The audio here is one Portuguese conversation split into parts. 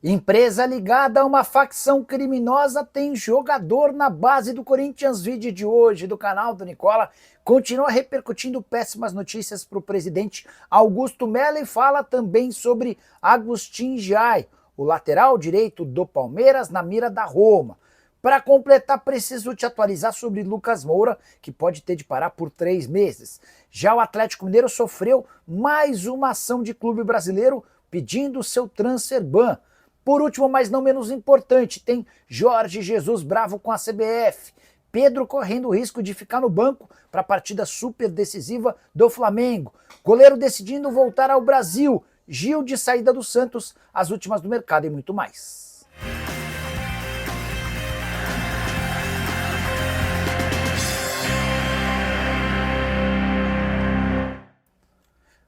Empresa ligada a uma facção criminosa tem jogador na base do Corinthians. Vídeo de hoje do canal do Nicola continua repercutindo péssimas notícias para o presidente Augusto Melo e fala também sobre Agustin Jai, o lateral direito do Palmeiras, na mira da Roma. Para completar, preciso te atualizar sobre Lucas Moura, que pode ter de parar por 3 meses. Já o Atlético Mineiro sofreu mais uma ação de clube brasileiro pedindo seu transfer ban. Por último, mas não menos importante, tem Jorge Jesus bravo com a CBF, Pedro correndo o risco de ficar no banco para a partida super decisiva do Flamengo, goleiro decidindo voltar ao Brasil, Gil de saída do Santos, as últimas do mercado e muito mais.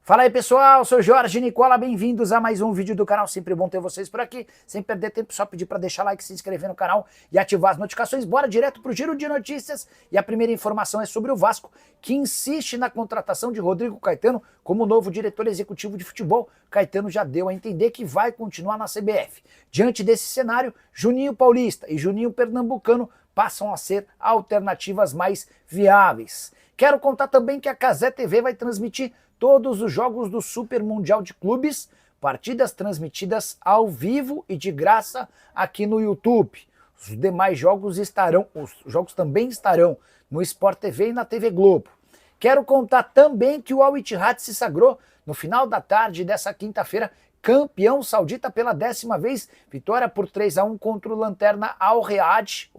Fala aí pessoal, sou Jorge Nicola, bem-vindos a mais um vídeo do canal, sempre bom ter vocês por aqui, sem perder tempo, só pedir para deixar like, se inscrever no canal e ativar as notificações. Bora direto pro giro de notícias e a primeira informação é sobre o Vasco, que insiste na contratação de Rodrigo Caetano como novo diretor executivo de futebol. Caetano já deu a entender que vai continuar na CBF. Diante desse cenário, Juninho Paulista e Juninho Pernambucano passam a ser alternativas mais viáveis. Quero contar também que a Cazé TV vai transmitir todos os jogos do Super Mundial de Clubes, partidas transmitidas ao vivo e de graça aqui no YouTube. Os demais jogos também estarão no Sport TV e na TV Globo. Quero contar também que o Al Ittihad se sagrou no final da tarde dessa quinta-feira campeão saudita pela 10ª vez, vitória por 3-1 contra o lanterna Al Raed,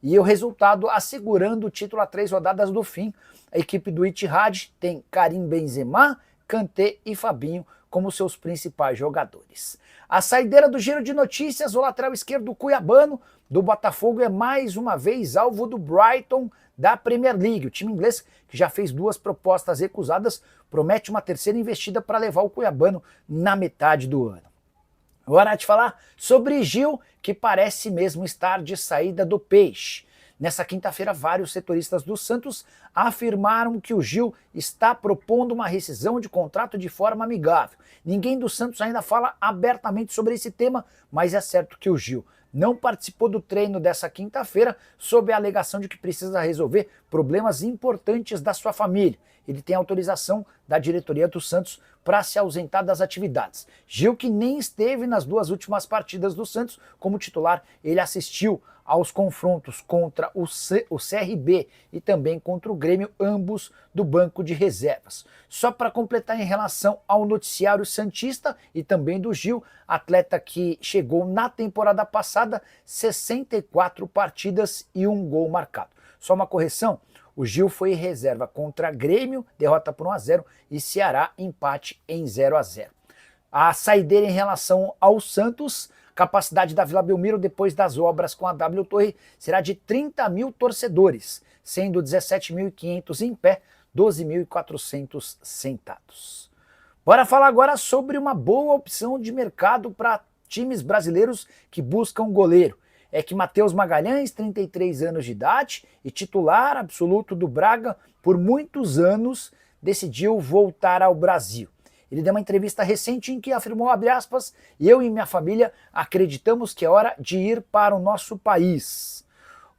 e o resultado assegurando o título a 3 rodadas do fim. A equipe do Ittihad tem Karim Benzema, Kanté e Fabinho como seus principais jogadores. A saideira do giro de notícias, o lateral esquerdo cuiabano do Botafogo é mais uma vez alvo do Brighton da Premier League. O time inglês, que já fez 2 propostas recusadas, promete uma terceira investida para levar o cuiabano na metade do ano. Agora de falar sobre Gil, que parece mesmo estar de saída do Peixe. Nessa quinta-feira, vários setoristas do Santos afirmaram que o Gil está propondo uma rescisão de contrato de forma amigável. Ninguém do Santos ainda fala abertamente sobre esse tema, mas é certo que o Gil não participou do treino dessa quinta-feira sob a alegação de que precisa resolver problemas importantes da sua família. Ele tem autorização da diretoria do Santos para se ausentar das atividades. Gil, que nem esteve nas 2 últimas partidas do Santos como titular, ele assistiu aos confrontos contra o CRB e também contra o Grêmio, ambos do banco de reservas. Só para completar em relação ao noticiário santista e também do Gil, atleta que chegou na temporada passada 64 partidas e 1 gol marcado. Só uma correção, o Gil foi reserva contra Grêmio, derrota por 1-0 e Ceará, empate em 0-0. A saideira em relação ao Santos, capacidade da Vila Belmiro depois das obras com a W Torre será de 30 mil torcedores, sendo 17.500 em pé, 12.400 sentados. Bora falar agora sobre uma boa opção de mercado para times brasileiros que buscam goleiro. É que Matheus Magalhães, 33 anos de idade e titular absoluto do Braga por muitos anos, decidiu voltar ao Brasil. Ele deu uma entrevista recente em que afirmou, abre aspas, eu e minha família acreditamos que é hora de ir para o nosso país.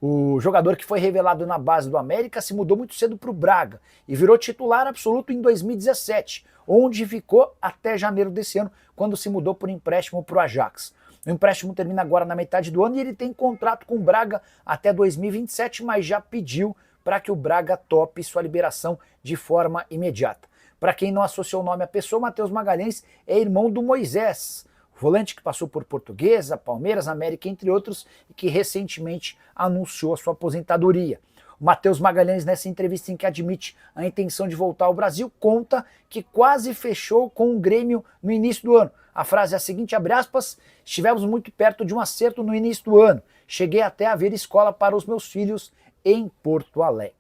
O jogador, que foi revelado na base do América, se mudou muito cedo para o Braga e virou titular absoluto em 2017, onde ficou até janeiro desse ano, quando se mudou por empréstimo para o Ajax. O empréstimo termina agora na metade do ano e ele tem contrato com o Braga até 2027, mas já pediu para que o Braga tope sua liberação de forma imediata. Para quem não associou o nome à pessoa, Matheus Magalhães é irmão do Moisés, volante que passou por Portuguesa, Palmeiras, América, entre outros, e que recentemente anunciou a sua aposentadoria. O Matheus Magalhães, nessa entrevista em que admite a intenção de voltar ao Brasil, conta que quase fechou com o Grêmio no início do ano. A frase é a seguinte, abre aspas, estivemos muito perto de um acerto no início do ano. Cheguei até a ver escola para os meus filhos em Porto Alegre.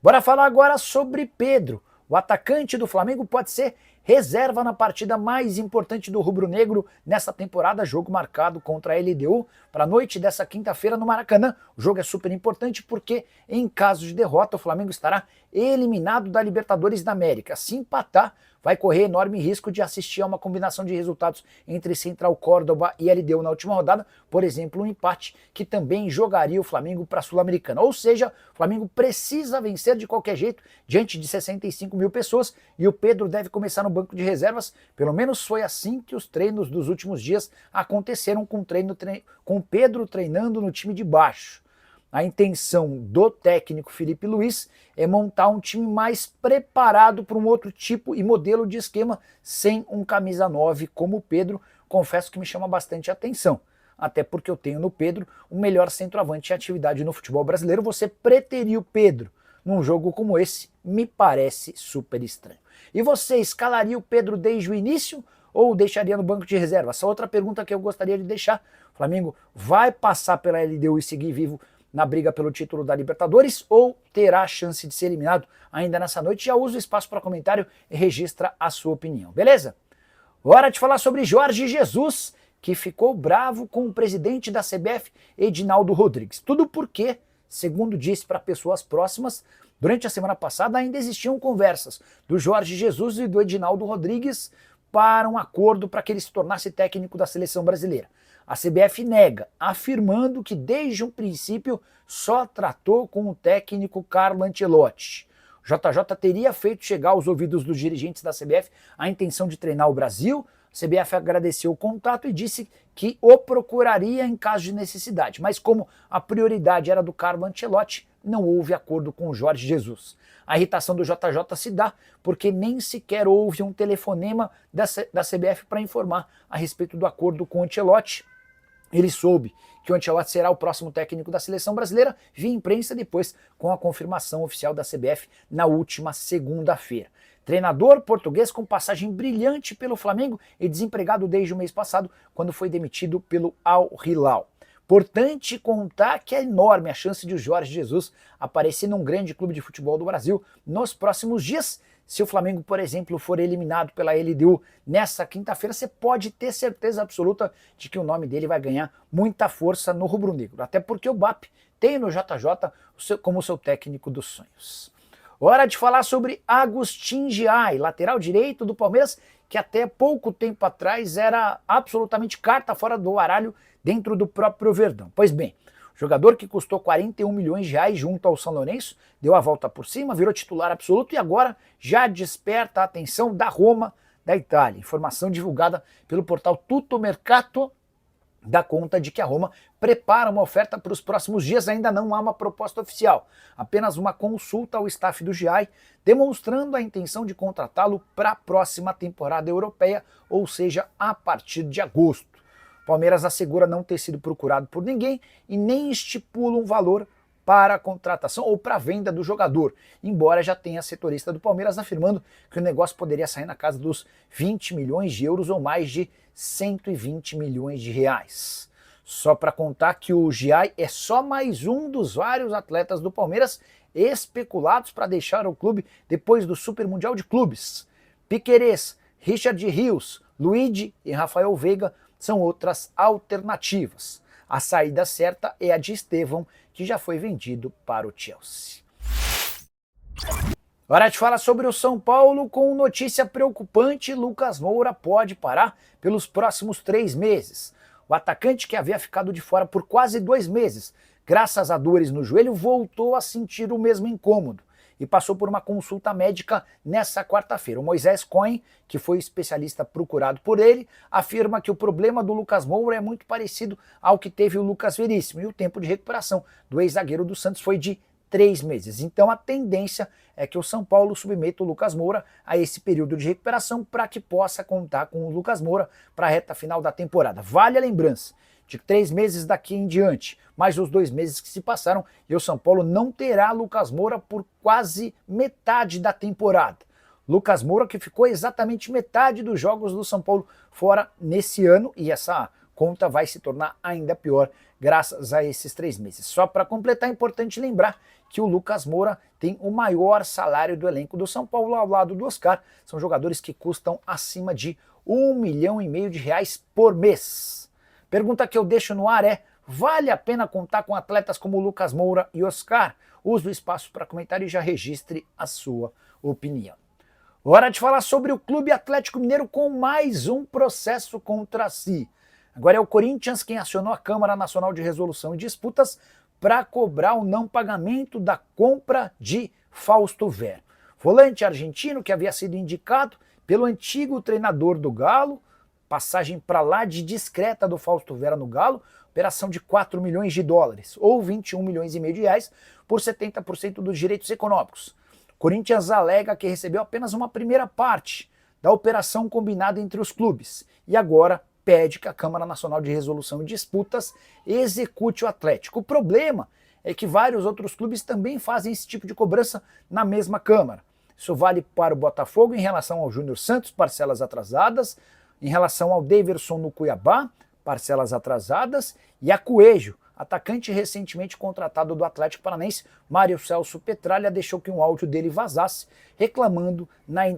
Bora falar agora sobre Pedro. O atacante do Flamengo pode ser reserva na partida mais importante do rubro-negro nessa temporada, jogo marcado contra a LDU para a noite dessa quinta-feira no Maracanã. O jogo é super importante porque, em caso de derrota, o Flamengo estará eliminado da Libertadores da América. Se empatar, vai correr enorme risco de assistir a uma combinação de resultados entre Central Córdoba e LDU na última rodada, por exemplo, um empate que também jogaria o Flamengo para a Sul-Americana. Ou seja, o Flamengo precisa vencer de qualquer jeito diante de 65 mil pessoas e o Pedro deve começar no banco de reservas. Pelo menos foi assim que os treinos dos últimos dias aconteceram com o Pedro treinando no time de baixo. A intenção do técnico Felipe Luiz é montar um time mais preparado para um outro tipo e modelo de esquema sem um camisa 9 como o Pedro. Confesso que me chama bastante atenção, até porque eu tenho no Pedro o melhor centroavante em atividade no futebol brasileiro. Você preterir o Pedro num jogo como esse me parece super estranho. E você escalaria o Pedro desde o início ou deixaria no banco de reserva? Essa outra pergunta que eu gostaria de deixar. O Flamengo vai passar pela LDU e seguir vivo na briga pelo título da Libertadores ou terá a chance de ser eliminado ainda nessa noite? Já usa o espaço para comentário e registra a sua opinião, beleza? Hora de falar sobre Jorge Jesus, que ficou bravo com o presidente da CBF, Edinaldo Rodrigues. Tudo porque, segundo disse para pessoas próximas, durante a semana passada ainda existiam conversas do Jorge Jesus e do Edinaldo Rodrigues para um acordo para que ele se tornasse técnico da seleção brasileira. A CBF nega, afirmando que desde um princípio só tratou com o técnico Carlo Ancelotti. O JJ teria feito chegar aos ouvidos dos dirigentes da CBF a intenção de treinar o Brasil. A CBF agradeceu o contato e disse que o procuraria em caso de necessidade. Mas como a prioridade era do Carlo Ancelotti, não houve acordo com o Jorge Jesus. A irritação do JJ se dá porque nem sequer houve um telefonema da CBF para informar a respeito do acordo com o Ancelotti. Ele soube que o Ancelotti será o próximo técnico da seleção brasileira via imprensa depois com a confirmação oficial da CBF na última segunda-feira. Treinador português com passagem brilhante pelo Flamengo e desempregado desde o mês passado, quando foi demitido pelo Al Hilal. Importante contar que é enorme a chance de o Jorge Jesus aparecer num grande clube de futebol do Brasil nos próximos dias. Se o Flamengo, por exemplo, for eliminado pela LDU nessa quinta-feira, você pode ter certeza absoluta de que o nome dele vai ganhar muita força no rubro-negro. Até porque o BAP tem no JJ como seu técnico dos sonhos. Hora de falar sobre Agustin Giai, lateral direito do Palmeiras, que até pouco tempo atrás era absolutamente carta fora do baralho dentro do próprio Verdão. Pois bem, o jogador que custou 41 milhões de reais junto ao São Lourenço, deu a volta por cima, virou titular absoluto e agora já desperta a atenção da Roma, da Itália. Informação divulgada pelo portal Tutto Mercato dá conta de que a Roma prepara uma oferta para os próximos dias. Ainda não há uma proposta oficial, apenas uma consulta ao staff do Giai, demonstrando a intenção de contratá-lo para a próxima temporada europeia, ou seja, a partir de agosto. Palmeiras assegura não ter sido procurado por ninguém e nem estipula um valor para a contratação ou para a venda do jogador, embora já tenha setorista do Palmeiras afirmando que o negócio poderia sair na casa dos 20 milhões de euros ou mais de 120 milhões de reais. Só para contar que o Giai é só mais um dos vários atletas do Palmeiras especulados para deixar o clube depois do Super Mundial de Clubes. Piquerez, Richard Rios, Luigi e Rafael Veiga são outras alternativas. A saída certa é a de Estevão, que já foi vendido para o Chelsea. Hora de falar sobre o São Paulo com notícia preocupante: Lucas Moura pode parar pelos próximos 3 meses. O atacante, que havia ficado de fora por quase 2 meses, graças a dores no joelho, voltou a sentir o mesmo incômodo e passou por uma consulta médica nessa quarta-feira. O Moisés Cohen, que foi especialista procurado por ele, afirma que o problema do Lucas Moura é muito parecido ao que teve o Lucas Veríssimo e o tempo de recuperação do ex-zagueiro do Santos foi de 3 meses. Então a tendência é que o São Paulo submeta o Lucas Moura a esse período de recuperação para que possa contar com o Lucas Moura para a reta final da temporada. Vale a lembrança de 3 meses daqui em diante, mais os 2 meses que se passaram, e o São Paulo não terá Lucas Moura por quase metade da temporada. Lucas Moura que ficou exatamente metade dos jogos do São Paulo fora nesse ano, e essa conta vai se tornar ainda pior graças a esses 3 meses. Só para completar, é importante lembrar que o Lucas Moura tem o maior salário do elenco do São Paulo ao lado do Oscar. São jogadores que custam acima de R$1,5 milhão de reais por mês. Pergunta que eu deixo no ar é: vale a pena contar com atletas como Lucas Moura e Oscar? Use o espaço para comentário e já registre a sua opinião. Hora de falar sobre o Clube Atlético Mineiro com mais um processo contra si. Agora é o Corinthians quem acionou a Câmara Nacional de Resolução e Disputas para cobrar o não pagamento da compra de Fausto Vera. Volante argentino que havia sido indicado pelo antigo treinador do Galo, passagem para lá de discreta do Fausto Vera no Galo, operação de 4 milhões de dólares, ou 21 milhões e meio de reais, por 70% dos direitos econômicos. Corinthians alega que recebeu apenas uma primeira parte da operação combinada entre os clubes e agora pede que a Câmara Nacional de Resolução e Disputas execute o Atlético. O problema é que vários outros clubes também fazem esse tipo de cobrança na mesma Câmara. Isso vale para o Botafogo em relação ao Júnior Santos, parcelas atrasadas, em relação ao Daverson no Cuiabá, parcelas atrasadas, e a Coelho, atacante recentemente contratado do Atlético Paranaense, Mário Celso Petralha, deixou que um áudio dele vazasse, reclamando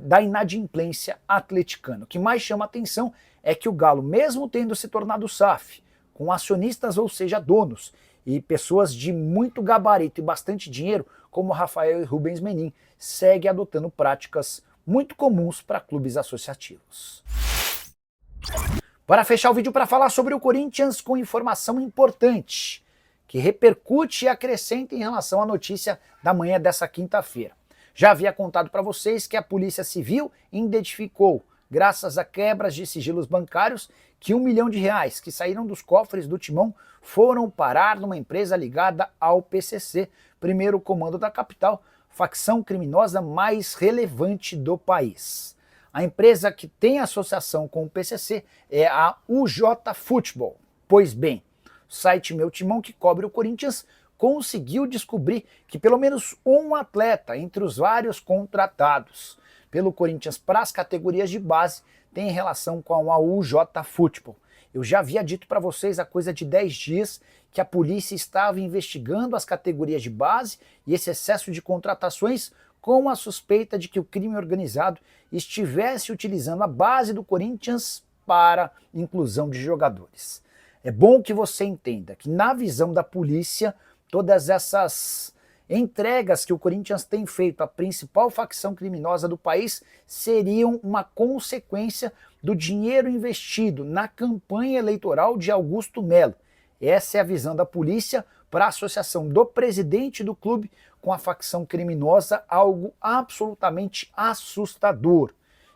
da inadimplência atleticana. O que mais chama atenção é que o Galo, mesmo tendo se tornado SAF, com acionistas, ou seja, donos, e pessoas de muito gabarito e bastante dinheiro, como Rafael e Rubens Menin, segue adotando práticas muito comuns para clubes associativos. Para fechar o vídeo para falar sobre o Corinthians com informação importante, que repercute e acrescenta em relação à notícia da manhã dessa quinta-feira. Já havia contado para vocês que a Polícia Civil identificou, graças a quebras de sigilos bancários, que R$1 milhão que saíram dos cofres do Timão foram parar numa empresa ligada ao PCC, primeiro comando da capital, facção criminosa mais relevante do país. A empresa que tem associação com o PCC é a UJ Futebol. Pois bem, o site Meu Timão, que cobre o Corinthians, conseguiu descobrir que pelo menos um atleta entre os vários contratados pelo Corinthians para as categorias de base tem relação com a UJ Futebol. Eu já havia dito para vocês há coisa de 10 dias que a polícia estava investigando as categorias de base e esse excesso de contratações com a suspeita de que o crime organizado estivesse utilizando a base do Corinthians para inclusão de jogadores. É bom que você entenda que, na visão da polícia, todas essas entregas que o Corinthians tem feito à principal facção criminosa do país seriam uma consequência do dinheiro investido na campanha eleitoral de Augusto Melo. Essa é a visão da polícia para a associação do presidente do clube com a facção criminosa, algo absolutamente assustador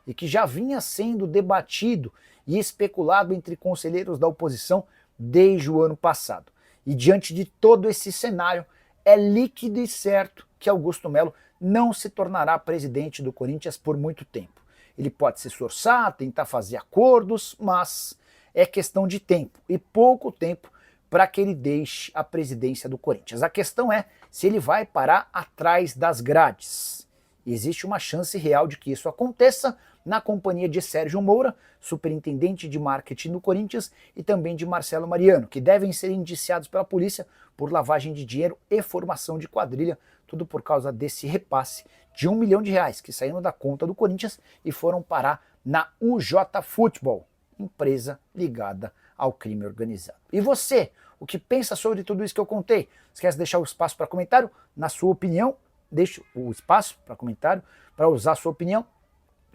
e que já vinha sendo debatido e especulado entre conselheiros da oposição desde o ano passado. E diante de todo esse cenário, é líquido e certo que Augusto Melo não se tornará presidente do Corinthians por muito tempo. Ele pode se esforçar, tentar fazer acordos, mas é questão de tempo e pouco tempo para que ele deixe a presidência do Corinthians. A questão é se ele vai parar atrás das grades. E existe uma chance real de que isso aconteça na companhia de Sérgio Moura, superintendente de marketing do Corinthians, e também de Marcelo Mariano, que devem ser indiciados pela polícia por lavagem de dinheiro e formação de quadrilha, tudo por causa desse repasse de R$1 milhão que saíram da conta do Corinthians e foram parar na UJ Futebol, empresa ligada ao crime organizado. E você, o que pensa sobre tudo isso que eu contei? Esquece de deixar o espaço para comentário, na sua opinião, deixe o espaço para comentário, para usar a sua opinião.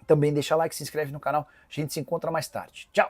Também deixa like, se inscreve no canal, a gente se encontra mais tarde. Tchau!